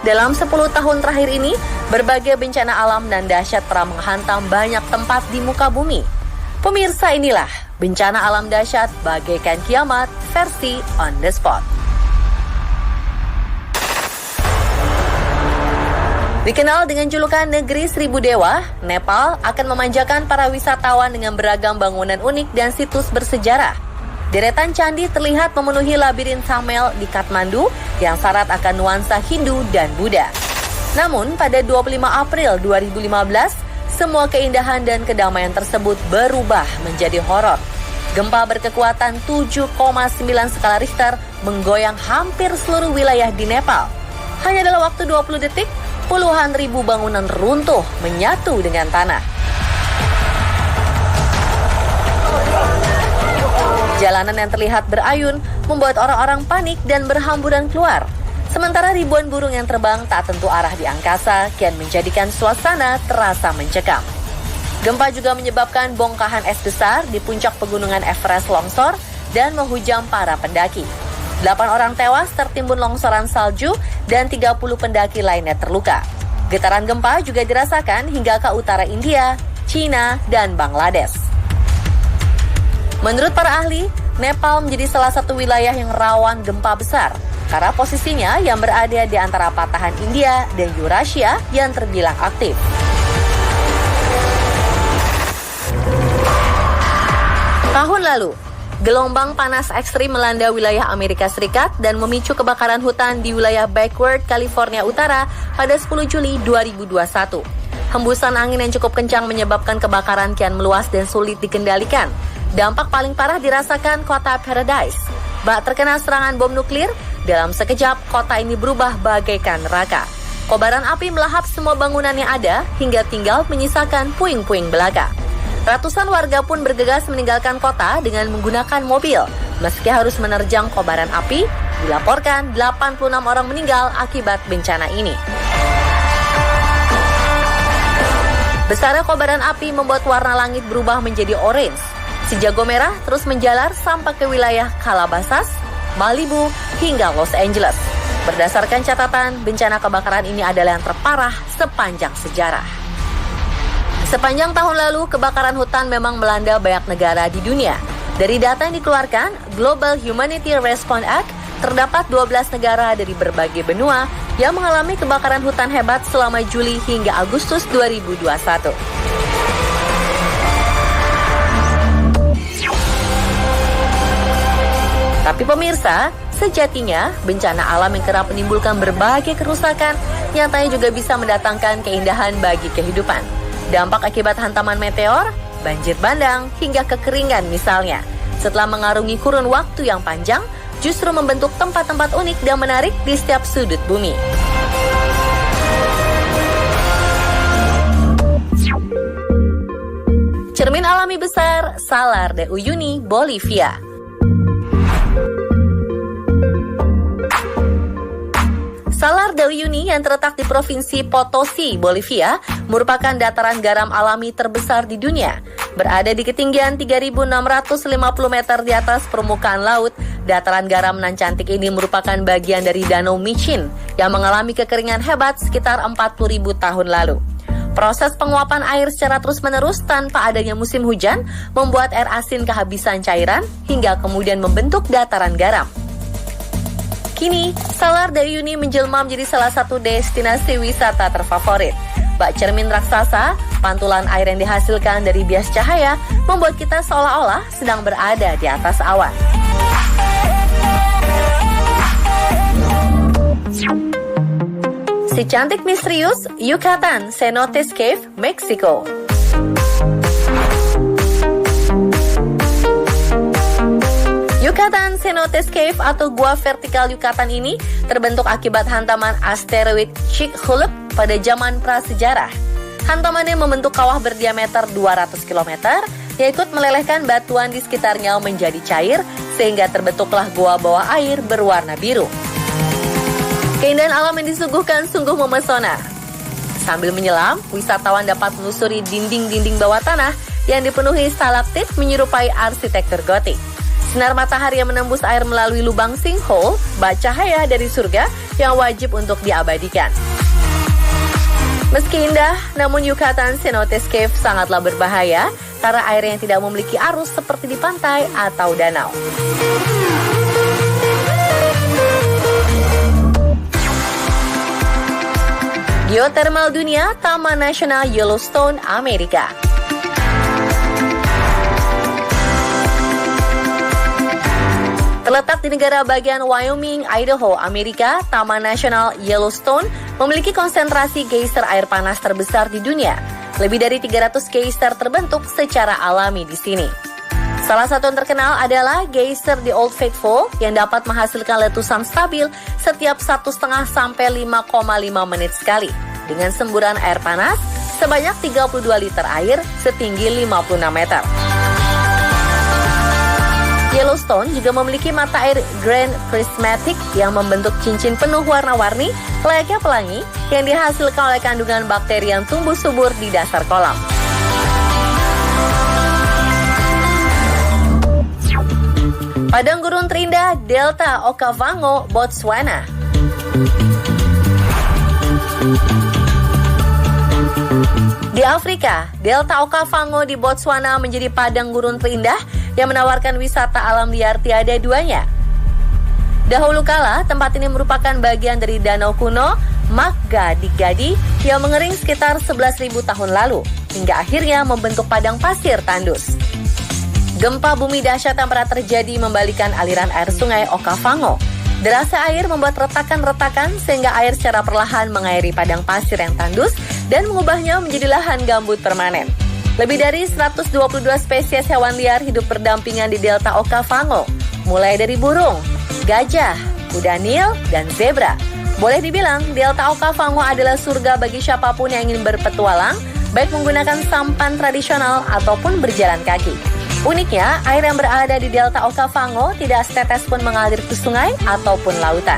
Dalam 10 tahun terakhir ini, berbagai bencana alam dan dahsyat telah menghantam banyak tempat di muka bumi. Pemirsa, inilah bencana alam dahsyat bagaikan kiamat versi on the spot. Dikenal dengan julukan Negeri Seribu Dewa, Nepal akan memanjakan para wisatawan dengan beragam bangunan unik dan situs bersejarah. Deretan candi terlihat memenuhi labirin Tamel di Kathmandu yang syarat akan nuansa Hindu dan Buddha. Namun, pada 25 April 2015, semua keindahan dan kedamaian tersebut berubah menjadi horor. Gempa berkekuatan 7,9 skala Richter menggoyang hampir seluruh wilayah di Nepal. Hanya dalam waktu 20 detik, puluhan ribu bangunan runtuh menyatu dengan tanah. Jalanan yang terlihat berayun membuat orang-orang panik dan berhamburan keluar. Sementara ribuan burung yang terbang tak tentu arah di angkasa kian menjadikan suasana terasa mencekam. Gempa juga menyebabkan bongkahan es besar di puncak pegunungan Everest longsor dan menghujam para pendaki. 8 orang tewas tertimbun longsoran salju dan 30 pendaki lainnya terluka. Getaran gempa juga dirasakan hingga ke utara India, China, dan Bangladesh. Menurut para ahli, Nepal menjadi salah satu wilayah yang rawan gempa besar karena posisinya yang berada di antara patahan India dan Eurasia yang terbilang aktif. Tahun lalu, gelombang panas ekstrim melanda wilayah Amerika Serikat dan memicu kebakaran hutan di wilayah Backward, California Utara pada 10 Juli 2021. Hembusan angin yang cukup kencang menyebabkan kebakaran kian meluas dan sulit dikendalikan. Dampak paling parah dirasakan kota Paradise. Bak terkena serangan bom nuklir, dalam sekejap kota ini berubah bagaikan neraka. Kobaran api melahap semua bangunan yang ada hingga tinggal menyisakan puing-puing belaka. Ratusan warga pun bergegas meninggalkan kota dengan menggunakan mobil. Meski harus menerjang kobaran api, dilaporkan 86 orang meninggal akibat bencana ini. Besarnya kobaran api membuat warna langit berubah menjadi orange. Si jago merah terus menjalar sampai ke wilayah Calabasas, Malibu, hingga Los Angeles. Berdasarkan catatan, bencana kebakaran ini adalah yang terparah sepanjang sejarah. Sepanjang tahun lalu, kebakaran hutan memang melanda banyak negara di dunia. Dari data yang dikeluarkan, Global Humanity Response Act, terdapat 12 negara dari berbagai benua yang mengalami kebakaran hutan hebat selama Juli hingga Agustus 2021. Tapi pemirsa, sejatinya bencana alam yang kerap menimbulkan berbagai kerusakan nyatanya juga bisa mendatangkan keindahan bagi kehidupan. Dampak akibat hantaman meteor, banjir bandang, hingga kekeringan misalnya. Setelah mengarungi kurun waktu yang panjang, justru membentuk tempat-tempat unik dan menarik di setiap sudut bumi. Cermin alami besar, Salar de Uyuni, Bolivia. Salar de Uyuni yang terletak di Provinsi Potosi, Bolivia, merupakan dataran garam alami terbesar di dunia. Berada di ketinggian 3.650 meter di atas permukaan laut, dataran garam nan cantik ini merupakan bagian dari Danau Michin yang mengalami kekeringan hebat sekitar 40.000 tahun lalu. Proses penguapan air secara terus-menerus tanpa adanya musim hujan membuat air asin kehabisan cairan hingga kemudian membentuk dataran garam. Kini, Salar de Uyuni menjelma menjadi salah satu destinasi wisata terfavorit. Bak cermin raksasa, pantulan air yang dihasilkan dari bias cahaya membuat kita seolah-olah sedang berada di atas awan. Si cantik misterius, Yucatan Cenotes Cave, Meksiko. Yucatan Cenotes Cave atau Gua Vertikal Yucatan ini terbentuk akibat hantaman asteroid Chicxulub pada zaman prasejarah. Hantamannya membentuk kawah berdiameter 200 km yang ikut melelehkan batuan di sekitarnya menjadi cair sehingga terbentuklah gua bawah air berwarna biru. Keindahan alam yang disuguhkan sungguh memesona. Sambil menyelam, wisatawan dapat menelusuri dinding-dinding bawah tanah yang dipenuhi stalaktit menyerupai arsitektur gotik. Sinar matahari yang menembus air melalui lubang sinkhole, bak cahaya dari surga yang wajib untuk diabadikan. Meski indah, namun Yucatan Cenotes Cave sangatlah berbahaya karena air yang tidak memiliki arus seperti di pantai atau danau. Geotermal dunia, Taman Nasional Yellowstone, Amerika. Terletak di negara bagian Wyoming, Idaho, Amerika, Taman Nasional Yellowstone memiliki konsentrasi geyser air panas terbesar di dunia. Lebih dari 300 geyser terbentuk secara alami di sini. Salah satu yang terkenal adalah geyser di Old Faithful yang dapat menghasilkan letusan stabil setiap 1,5 sampai 5,5 menit sekali dengan semburan air panas sebanyak 32 liter air setinggi 56 meter. Yellowstone juga memiliki mata air Grand Prismatic yang membentuk cincin penuh warna-warni layaknya pelangi yang dihasilkan oleh kandungan bakteri yang tumbuh subur di dasar kolam. Padang gurun terindah Delta Okavango, Botswana. Di Afrika, Delta Okavango di Botswana menjadi padang gurun terindah yang menawarkan wisata alam liar tiada duanya. Dahulu kala, tempat ini merupakan bagian dari danau kuno Makgadikgadi yang mengering sekitar 11.000 tahun lalu, hingga akhirnya membentuk padang pasir tandus. Gempa bumi dahsyat yang pernah terjadi membalikan aliran air sungai Okavango. Derasnya air membuat retakan-retakan sehingga air secara perlahan mengairi padang pasir yang tandus dan mengubahnya menjadi lahan gambut permanen. Lebih dari 122 spesies hewan liar hidup berdampingan di Delta Okavango, mulai dari burung, gajah, kuda Nil, dan zebra. Boleh dibilang, Delta Okavango adalah surga bagi siapapun yang ingin berpetualang, baik menggunakan sampan tradisional ataupun berjalan kaki. Uniknya, air yang berada di Delta Okavango tidak setetes pun mengalir ke sungai ataupun lautan.